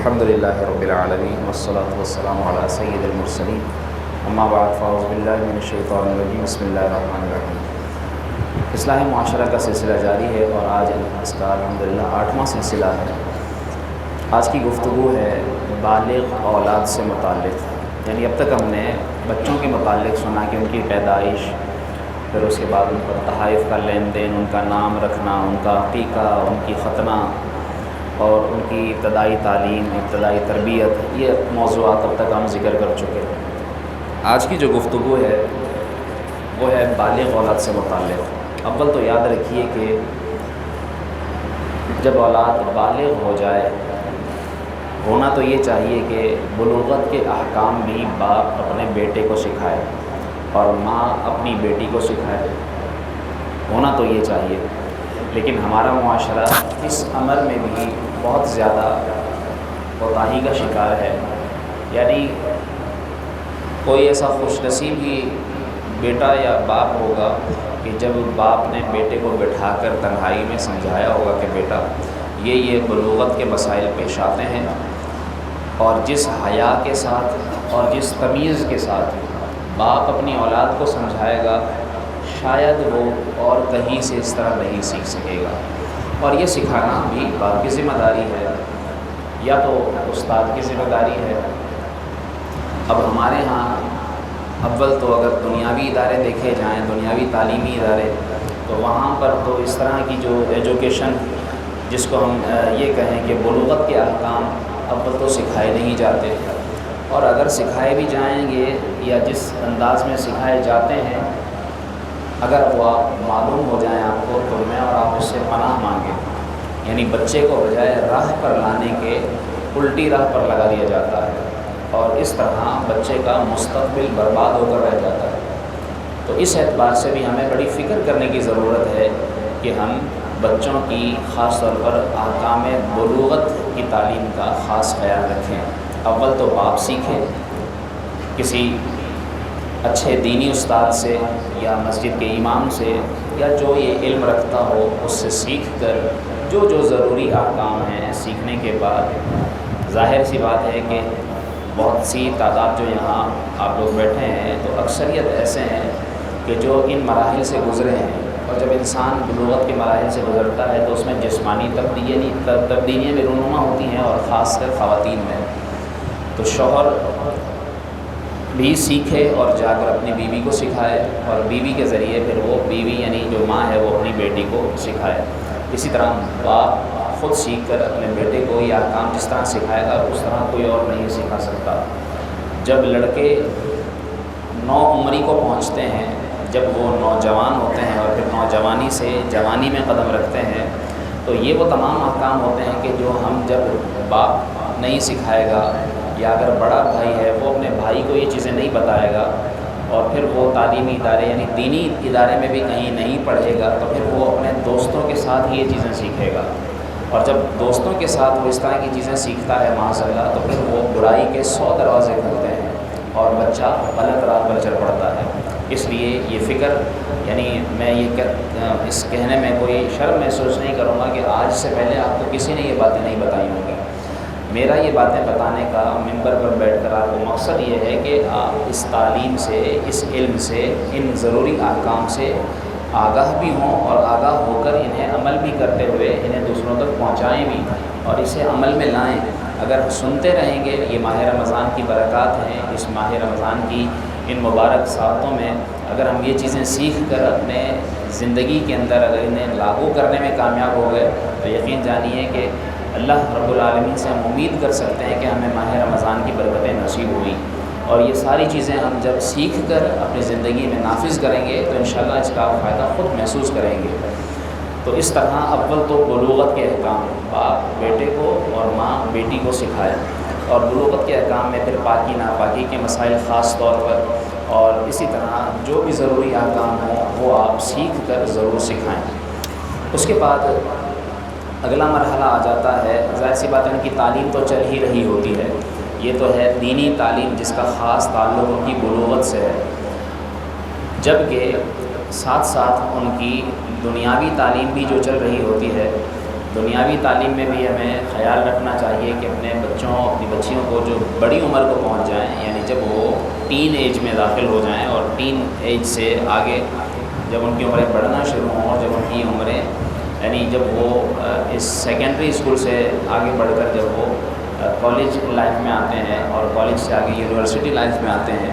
الحمدللہ رب العالمین والصلاة والسلام علی سید المرسلین اما بعد فاعوذ باللہ من الشیطان الرجیم بسم اللہ الرحمن الرحیم۔ اصلاح معاشرہ کا سلسلہ جاری ہے اور آج اس کا الحمدللہ 8واں سلسلہ ہے۔ آج کی گفتگو ہے بالغ اولاد سے متعلق، یعنی اب تک ہم نے بچوں کے متعلق سنا کہ ان کی پیدائش، پھر اس کے بعد ان پر تحائف کا لین دین، ان کا نام رکھنا، ان کا عقیقہ، ان کی ختنہ اور ان کی ابتدائی تعلیم، ابتدائی تربیت، یہ موضوعات اب تک ہم ذکر کر چکے ہیں۔ آج کی جو گفتگو ہے وہ ہے بالغ اولاد سے متعلق۔ اول تو یاد رکھیے کہ جب اولاد بالغ ہو جائے، ہونا تو یہ چاہیے کہ بلوغت کے احکام بھی باپ اپنے بیٹے کو سکھائے اور ماں اپنی بیٹی کو سکھائے، ہونا تو یہ چاہیے۔ لیکن ہمارا معاشرہ اس امر میں بھی بہت زیادہ کوتاہی کا شکار ہے، یعنی کوئی ایسا خوش نصیب ہی بیٹا یا باپ ہوگا کہ جب باپ نے بیٹے کو بٹھا کر تنہائی میں سمجھایا ہوگا کہ بیٹا یہ بلوغت کے مسائل پیش آتے ہیں، اور جس حیا کے ساتھ اور جس تمیز کے ساتھ باپ اپنی اولاد کو سمجھائے گا، شاید وہ اور کہیں سے اس طرح نہیں سیکھ سکے گا۔ اور یہ سکھانا بھی باپ کی ذمہ داری ہے یا تو استاد کی ذمہ داری ہے۔ اب ہمارے ہاں اول تو اگر دنیاوی ادارے دیکھے جائیں، دنیاوی تعلیمی ادارے، تو وہاں پر تو اس طرح کی جو ایجوکیشن، جس کو ہم یہ کہیں کہ بلوغت کے احکام، اول تو سکھائے نہیں جاتے، اور اگر سکھائے بھی جائیں گے یا جس انداز میں سکھائے جاتے ہیں، اگر وہ آپ معلوم ہو جائیں آپ کو، تو میں اور آپ اس سے پناہ مانگیں۔ یعنی بچے کو بجائے راہ پر لانے کے الٹی راہ پر لگا دیا جاتا ہے، اور اس طرح بچے کا مستقبل برباد ہو کر رہ جاتا ہے۔ تو اس اعتبار سے بھی ہمیں بڑی فکر کرنے کی ضرورت ہے کہ ہم بچوں کی خاص طور پر احکام بلوغت کی تعلیم کا خاص خیال رکھیں۔ اول تو باپ سیکھے، کسی اچھے دینی استاد سے یا مسجد کے امام سے یا جو یہ علم رکھتا ہو اس سے سیکھ کر جو ضروری احکام ہیں، سیکھنے کے بعد ظاہر سی بات ہے کہ بہت سی تعداد جو یہاں آپ لوگ بیٹھے ہیں تو اکثریت ایسے ہیں کہ جو ان مراحل سے گزرے ہیں، اور جب انسان بلوغت کے مراحل سے گزرتا ہے تو اس میں جسمانی تبدیلیاں بھی رونما ہوتی ہیں، اور خاص کر خواتین میں۔ تو شوہر بھی سیکھے اور جا کر اپنی بیوی کو سکھائے، اور بیوی کے ذریعے پھر وہ بیوی یعنی جو ماں ہے وہ اپنی بیٹی کو سکھائے۔ اسی طرح باپ خود سیکھ کر اپنے بیٹے کو یہ احکام جس طرح سکھائے گا اس طرح کوئی اور نہیں سکھا سکتا۔ جب لڑکے نوعمری کو پہنچتے ہیں، جب وہ نوجوان ہوتے ہیں اور پھر نوجوانی سے جوانی میں قدم رکھتے ہیں، تو یہ وہ تمام احکام ہوتے ہیں کہ جو ہم جب باپ نہیں سکھائے گا، یا اگر بڑا بھائی ہے وہ اپنے بھائی کو یہ چیزیں نہیں بتائے گا، اور پھر وہ تعلیمی ادارے یعنی دینی ادارے میں بھی کہیں نہیں پڑھے گا، تو پھر وہ اپنے دوستوں کے ساتھ ہی یہ چیزیں سیکھے گا، اور جب دوستوں کے ساتھ وہ اس طرح کی چیزیں سیکھتا ہے معاذ اللہ، تو پھر وہ برائی کے 100 دروازے کھلتے ہیں اور بچہ غلط راہ پر چل پڑتا ہے۔ اس لیے یہ فکر، یعنی میں اس کہنے میں کوئی شرم محسوس نہیں کروں گا کہ آج سے پہلے آپ کو کسی نے یہ باتیں نہیں بتائی ہوں گی۔ میرا یہ باتیں بتانے کا ممبر پر بیٹھ کر آپ کو مقصد یہ ہے کہ آپ اس تعلیم سے، اس علم سے، ان ضروری احکام سے آگاہ بھی ہوں، اور آگاہ ہو کر انہیں عمل بھی کرتے ہوئے انہیں دوسروں تک پہنچائیں بھی اور اسے عمل میں لائیں۔ اگر سنتے رہیں گے، یہ ماہ رمضان کی برکات ہیں، اس ماہ رمضان کی ان مبارک ساعتوں میں اگر ہم یہ چیزیں سیکھ کر اپنے زندگی کے اندر اگر انہیں لاگو کرنے میں کامیاب ہو گئے، تو یقین جانیے کہ اللہ رب العالمین سے ہم امید کر سکتے ہیں کہ ہمیں ماہ رمضان کی برکتیں نصیب ہوئی، اور یہ ساری چیزیں ہم جب سیکھ کر اپنی زندگی میں نافذ کریں گے تو انشاءاللہ اس کا فائدہ خود محسوس کریں گے۔ تو اس طرح اول تو بلوغت کے احکام باپ بیٹے کو اور ماں بیٹی کو سکھائے، اور بلوغت کے احکام میں پھر پاکی ناپاکی کے مسائل خاص طور پر، اور اسی طرح جو بھی ضروری احکام ہوں وہ آپ سیکھ کر ضرور سکھائیں۔ اس کے بعد اگلا مرحلہ آ جاتا ہے، ظاہر سی بات ہے ان کی تعلیم تو چل ہی رہی ہوتی ہے، یہ تو ہے دینی تعلیم جس کا خاص تعلق ان کی بلوغت سے ہے، جبکہ ساتھ ساتھ ان کی دنیاوی تعلیم بھی جو چل رہی ہوتی ہے، دنیاوی تعلیم میں بھی ہمیں خیال رکھنا چاہیے کہ اپنے بچوں اپنی بچیوں کو جو بڑی عمر کو پہنچ جائیں، یعنی جب وہ ٹین ایج میں داخل ہو جائیں اور ٹین ایج سے آگے جب ان کی عمریں بڑھنا شروع ہوں اور جب ان کی عمریں یعنی جب وہ اس سیکنڈری اسکول سے آگے بڑھ کر جب وہ کالج لائف میں آتے ہیں اور کالج سے آگے یونیورسٹی لائف میں آتے ہیں،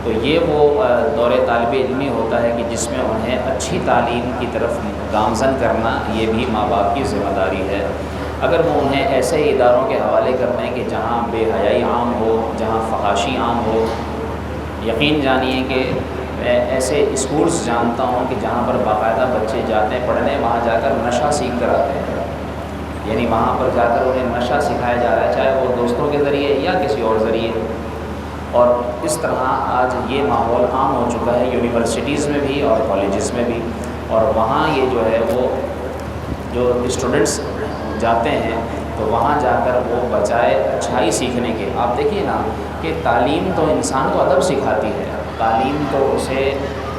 تو یہ وہ دور طالب علمی ہوتا ہے کہ جس میں انہیں اچھی تعلیم کی طرف گامزن کرنا یہ بھی ماں باپ کی ذمہ داری ہے۔ اگر وہ انہیں ایسے اداروں کے حوالے کر دیں کہ جہاں بے حیائی عام ہو، جہاں فحاشی عام ہو، یقین جانیے کہ میں ایسے اسکولس جانتا ہوں کہ جہاں پر باقاعدہ بچے جاتے ہیں پڑھنے، وہاں جا کر نشہ سیکھ کر آتے ہیں، یعنی وہاں پر جا کر انہیں نشہ سکھایا جا رہا ہے، چاہے وہ دوستوں کے ذریعے یا کسی اور ذریعے۔ اور اس طرح آج یہ ماحول عام ہو چکا ہے یونیورسٹیز میں بھی اور کالجز میں بھی، اور وہاں یہ جو ہے وہ جو اسٹوڈنٹس جاتے ہیں تو وہاں جا کر وہ بجائے اچھائی سیکھنے کے، آپ دیکھیے نا کہ تعلیم تو انسان کو ادب سکھاتی ہے، تعلیم تو اسے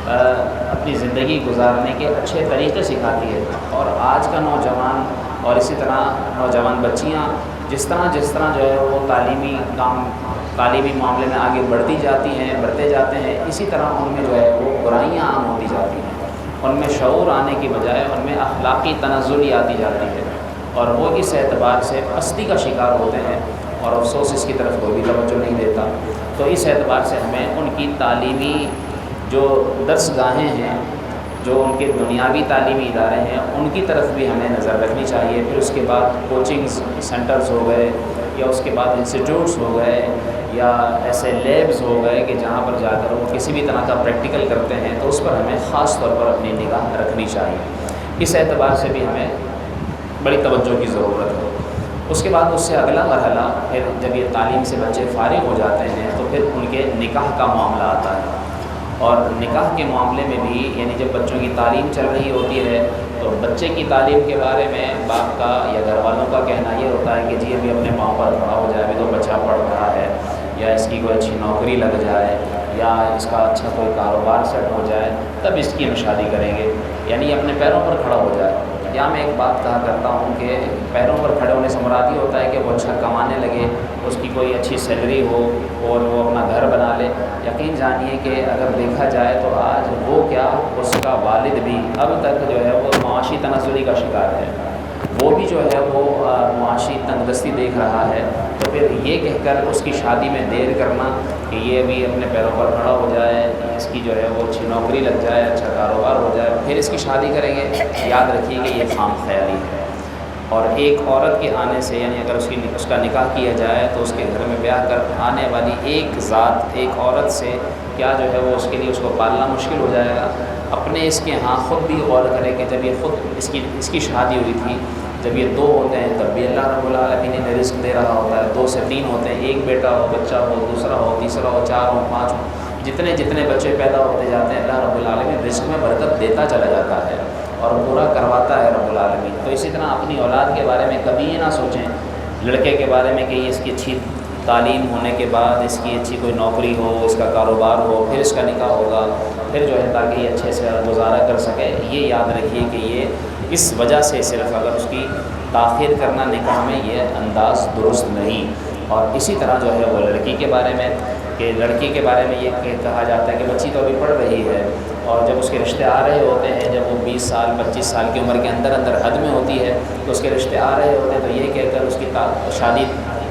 اپنی زندگی گزارنے کے اچھے طریقے سکھاتی ہے، اور آج کا نوجوان اور اسی طرح نوجوان بچیاں جس طرح جو ہے وہ تعلیمی معاملے میں آگے بڑھتی جاتی ہیں، بڑھتے جاتے ہیں، اسی طرح ان میں جو ہے وہ برائیاں عام ہوتی جاتی ہیں، ان میں شعور آنے کی بجائے ان میں اخلاقی تنزلی آتی جاتی ہے، اور وہ اس اعتبار سے پستی کا شکار ہوتے ہیں، اور افسوس اس کی طرف کوئی بھی توجہ نہیں دیتا۔ تو اس اعتبار سے ہمیں ان کی تعلیمی جو درس گاہیں ہیں، جو ان کے دنیاوی تعلیمی ادارے ہیں، ان کی طرف بھی ہمیں نظر رکھنی چاہیے۔ پھر اس کے بعد کوچنگ سینٹرز ہو گئے، یا اس کے بعد انسٹیٹیوٹس ہو گئے، یا ایسے لیبز ہو گئے کہ جہاں پر جا کر وہ کسی بھی طرح کا پریکٹیکل کرتے ہیں، تو اس پر ہمیں خاص طور پر اپنی نگاہ رکھنی چاہیے۔ اس اعتبار سے بھی ہمیں بڑی توجہ کی ضرورت ہے۔ اس کے بعد اس سے اگلا مرحلہ پھر جب یہ تعلیم سے بچے فارغ ہو جاتے ہیں تو پھر ان کے نکاح کا معاملہ آتا ہے، اور نکاح کے معاملے میں بھی یعنی جب بچوں کی تعلیم چل رہی ہوتی ہے تو بچے کی تعلیم کے بارے میں باپ کا یا گھر والوں کا کہنا یہ ہوتا ہے کہ جی ابھی اپنے پاؤں پر کھڑا ہو جائے، ابھی تو بچہ پڑھ رہا ہے، یا اس کی کوئی اچھی نوکری لگ جائے، یا اس کا اچھا کوئی کاروبار سیٹ ہو جائے، تب اس کی ہم شادی کریں گے، یعنی اپنے پیروں پر کھڑا ہو جائے۔ یا میں ایک بات کہا کرتا ہوں کہ پیروں پر کھڑے ہونے سے مراد یہ ہوتا ہے کہ وہ اچھا کمانے لگے، اس کی کوئی اچھی سیلری ہو اور وہ اپنا گھر بنا لے۔ یقین جانیے کہ اگر دیکھا جائے تو آج وہ کیا اس کا والد بھی اب تک جو ہے وہ معاشی تنزلی کا شکار ہے، وہ بھی جو ہے وہ معاشی تنگدستی دیکھ رہا ہے، تو پھر یہ کہہ کر اس کی شادی میں دیر کرنا کہ یہ بھی اپنے پیروں پر کھڑا ہو جائے، اس کی جو ہے وہ اچھی نوکری لگ جائے، اچھا کاروبار ہو جائے، پھر اس کی شادی کریں گے، یاد رکھیے کہ یہ خام خیالی ہے۔ اور ایک عورت کے آنے سے یعنی اگر اس کا نکاح کیا جائے تو اس کے گھر میں بیاہ کر آنے والی ایک ذات ایک عورت سے کیا جو ہے وہ اس کے لیے اس کو پالنا مشکل ہو جائے گا۔ اپنے اس کے ہاں خود بھی غور کرے کہ جب یہ خود اس کی شادی ہوئی تھی، جب یہ دو ہوتے ہیں تب بھی اللہ رب العالمین نے رزق دے رہا ہوتا ہے، 2 سے 3 ہوتے ہیں، ایک بیٹا ہو، بچہ ہو، دوسرا ہو، تیسرا ہو، 4 ہو، 5 ہو، جتنے بچے پیدا ہوتے جاتے ہیں اللہ رب العالمین رزق میں برکت دیتا چلا جاتا ہے اور پورا کرواتا ہے رب العالمین۔ تو اسی طرح اپنی اولاد کے بارے میں کبھی یہ نہ سوچیں، لڑکے کے بارے میں کہ یہ اس کی اچھی تعلیم ہونے کے بعد اس کی اچھی کوئی نوکری ہو، اس کا کاروبار ہو، پھر اس کا نکاح ہوگا، پھر جو ہے تاکہ یہ اچھے سے گزارا کر سکے۔ یہ یاد رکھیے کہ یہ اس وجہ سے صرف اگر اس کی تاخیر کرنا نکاح میں یہ انداز درست نہیں۔ اور اسی طرح جو ہے وہ لڑکی کے بارے میں کہ لڑکی کے بارے میں یہ کہا جاتا ہے کہ بچی تو ابھی پڑھ رہی ہے، اور جب اس کے رشتے آ رہے ہوتے ہیں، جب وہ 20 سال 25 سال کی عمر کے اندر حد میں ہوتی ہے تو اس کے رشتے آ رہے ہوتے ہیں، تو یہ کہہ کر اس کی شادی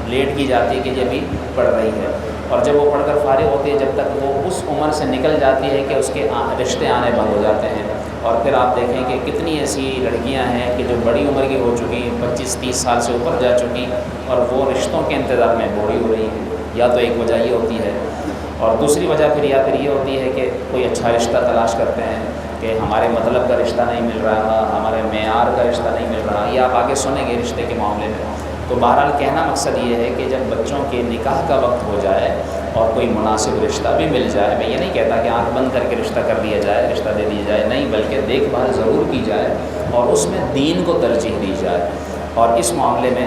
لیٹ کی جاتی ہے کہ یہ ابھی پڑھ رہی ہے، اور جب وہ پڑھ کر فارغ ہوتی ہے جب تک وہ اس عمر سے نکل جاتی ہے کہ اس کے رشتے آنے بند ہو جاتے ہیں۔ اور پھر آپ دیکھیں کہ کتنی ایسی لڑکیاں ہیں کہ جو بڑی عمر کی ہو چکی، 25-30 سال سے اوپر جا چکی، اور وہ رشتوں کے انتظار میں بوڑھی ہو رہی ہیں۔ یا تو ایک وجہ یہ ہوتی ہے، اور دوسری وجہ پھر یہ ہوتی ہے کہ کوئی اچھا رشتہ تلاش کرتے ہیں کہ ہمارے مطلب کا رشتہ نہیں مل رہا، ہمارے معیار کا رشتہ نہیں مل رہا، یہ آپ آگے سنیں گے رشتے کے معاملے میں۔ تو بہرحال کہنا مقصد یہ ہے کہ جب بچوں کے نکاح کا وقت ہو جائے اور کوئی مناسب رشتہ بھی مل جائے، میں یہ نہیں کہتا کہ آنکھ بند کر کے رشتہ کر دیا جائے، رشتہ دے دیا جائے، نہیں، بلکہ دیکھ بھال ضرور کی جائے اور اس میں دین کو ترجیح دی جائے۔ اور اس معاملے میں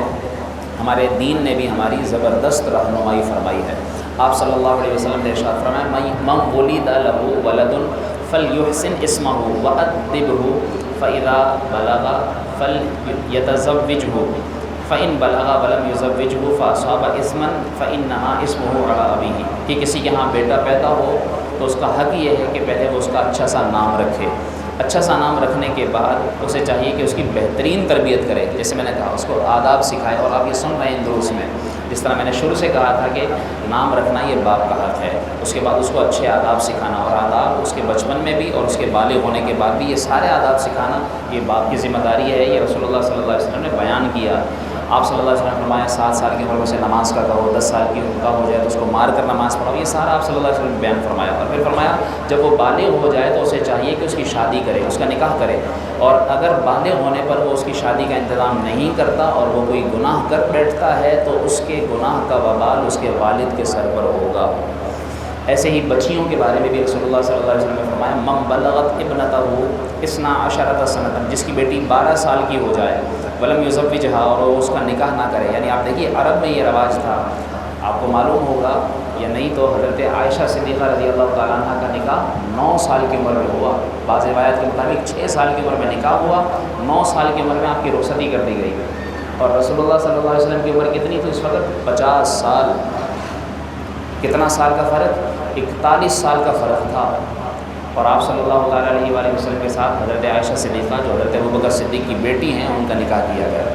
ہمارے دین نے بھی ہماری زبردست رہنمائی فرمائی ہے۔ آپ صلی اللہ علیہ وسلم نے ارشاد فرمایا من ولد له ولد فلیحسن اسمہ وادبہ فَإِذَا بَلَغَ فَلْيَتَزَوِّجْهُ فَإِنْ بَلَغَ وَلَمْ يُزَوِّجْهُ فَأَصَابَ إِثْمًا فَإِنَّمَا إِثْمُهُ عَلَىٰ أَبِيهِ، کہ کسی کے ہاں بیٹا پیدا ہو تو اس کا حق یہ ہے کہ پہلے وہ اس کا اچھا سا نام رکھے، اچھا سا نام رکھنے کے بعد اسے چاہیے کہ اس کی بہترین تربیت کرے، جیسے میں نے کہا اس کو آداب سکھائے، اور آپ یہ سن رہے ہیں دروس میں جس طرح میں نے شروع سے کہا تھا کہ نام رکھنا یہ باپ کا حق ہے، اس کے بعد اس کو اچھے آداب سکھانا، اور آداب اس کے بچپن میں بھی اور اس کے بالغ ہونے کے بعد بھی یہ سارے آداب سکھانا یہ باپ کی ذمہ داری ہے۔ یہ رسول اللہ صلی اللہ علیہ وسلم نے بیان کیا۔ آپ صلی اللہ علیہ وسلم نے فرمایا 7 سال کی عمر میں سے نماز کا کہو، 10 سال کی عمر کا ہو جائے تو اس کو مار کر نماز پڑھاؤ، یہ سارا آپ صلی اللہ علیہ وسلم نے بیان فرمایا۔ اور پھر فرمایا جب وہ بالغ ہو جائے تو اسے چاہیے کہ اس کی شادی کرے، اس کا نکاح کرے، اور اگر بالغ ہونے پر وہ اس کی شادی کا انتظام نہیں کرتا اور وہ کوئی گناہ کر بیٹھتا ہے تو اس کے گناہ کا وبال اس کے والد کے سر پر ہوگا۔ ایسے ہی بچیوں کے بارے میں بھی رسول اللہ صلی اللہ علیہ وسلم نے فرمایا من بلغت ابنتہ 12 سنۃ، جس کی بیٹی 12 سال کی ہو جائے، ولم یزوجھا، اور وہ اس کا نکاح نہ کرے، یعنی آپ دیکھیے عرب میں یہ رواج تھا، آپ کو معلوم ہوگا یا نہیں تو حضرت عائشہ صدیقہ رضی اللہ تعالیٰ عنہ کا نکاح 9 سال کی عمر میں ہوا، بعض روایت کے مطابق 6 سال کی عمر میں نکاح ہوا، 9 سال کی عمر میں آپ کی رخصتی کر دی گئی، اور رسول اللہ صلی اللہ علیہ وسلم کی عمر کتنی تھی اس وقت؟ 50 سال۔ کتنا سال کا فرق؟ 41 سال کا فرق تھا، اور آپ صلی اللہ تعالیٰ علیہ وآلہ وسلم کے ساتھ حضرت عائشہ صدیقہ جو حضرت ابوبکر صدیق کی بیٹی ہیں ان کا نکاح کیا گیا۔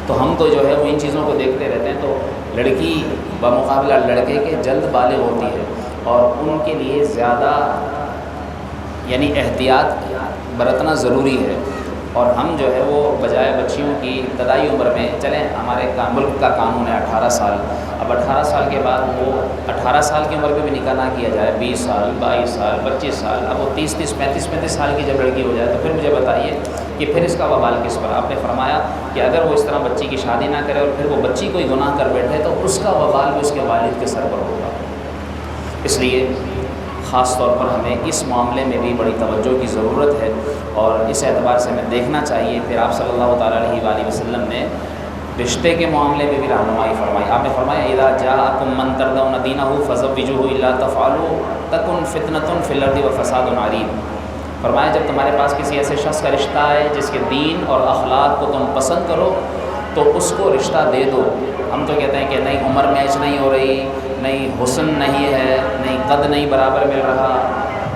تو ہم تو جو ہے وہ ان چیزوں کو دیکھتے رہتے ہیں، تو لڑکی بمقابلہ لڑکے کے جلد بالغ ہوتی ہے اور ان کے لیے زیادہ یعنی احتیاط برتنا ضروری ہے، اور ہم جو ہے وہ بجائے بچیوں کی ابتدائی عمر میں چلیں، ہمارے ملک کا قانون ہے 18 سال، اب 18 سال کے بعد وہ 18 سال کی عمر پہ بھی نکاح نہ کیا جائے، 20 سال 22 سال 25 سال، اب وہ 30 35 سال کی جب لڑکی ہو جائے تو پھر مجھے بتائیے کہ پھر اس کا وبال کس پر؟ آپ نے فرمایا کہ اگر وہ اس طرح بچی کی شادی نہ کرے اور پھر وہ بچی کوئی گناہ کر بیٹھے تو اس کا وبال بھی اس کے والد کے سر پر ہوگا۔ اس لیے خاص طور پر ہمیں اس معاملے میں بھی بڑی توجہ کی ضرورت ہے، اور اس اعتبار سے ہمیں دیکھنا چاہیے۔ پھر آپ صلی اللہ تعالیٰ علیہ وآلہ وسلم نے رشتے کے معاملے میں بھی رہنمائی فرمائی۔ آپ نے فرمایا اذا جاءکم من ترضون دینہ فزوجوہ الا تفعلوا تکن فتنۃ فی الارض وفساد عریض۔ فرمایا جب تمہارے پاس کسی ایسے شخص کا رشتہ ہے جس کے دین اور اخلاق کو تم پسند کرو تو اس کو رشتہ دے دو۔ ہم تو کہتے ہیں کہ نہیں عمر میچ نہیں ہو رہی، نہیں حسن نہیں ہے، نہیں قد نہیں برابر مل رہا،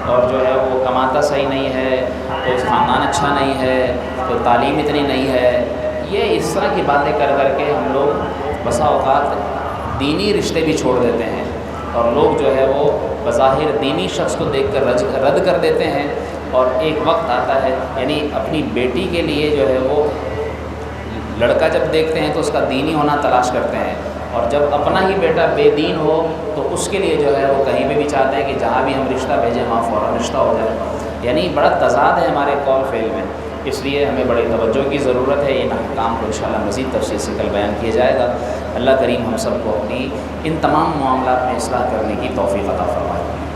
اور جو ہے وہ کماتا صحیح نہیں ہے، تو خاندان اچھا نہیں ہے، تو تعلیم اتنی نہیں ہے، یہ اس طرح کی باتیں کر کر کے ہم لوگ بسا اوقات دینی رشتے بھی چھوڑ دیتے ہیں، اور لوگ جو ہے وہ بظاہر دینی شخص کو دیکھ کر رد کر دیتے ہیں، اور ایک وقت آتا ہے یعنی اپنی بیٹی کے لیے جو ہے وہ لڑکا جب دیکھتے ہیں تو اس کا دینی ہونا تلاش کرتے ہیں، اور جب اپنا ہی بیٹا بے دین ہو تو اس کے لیے جو ہے وہ کہیں پہ بھی چاہتے ہیں کہ جہاں بھی ہم رشتہ بھیجیں وہاں فوراً رشتہ ہو جائے، یعنی بڑا تضاد ہے ہمارے قول فعل میں۔ اس لیے ہمیں بڑی توجہ کی ضرورت ہے، ان احکام کو انشاءاللہ مزید تفصیل سے کل بیان کیا جائے گا۔ اللہ کریم ہم سب کو اپنی ان تمام معاملات میں اصلاح کرنے کی توفیق عطا فرمائے۔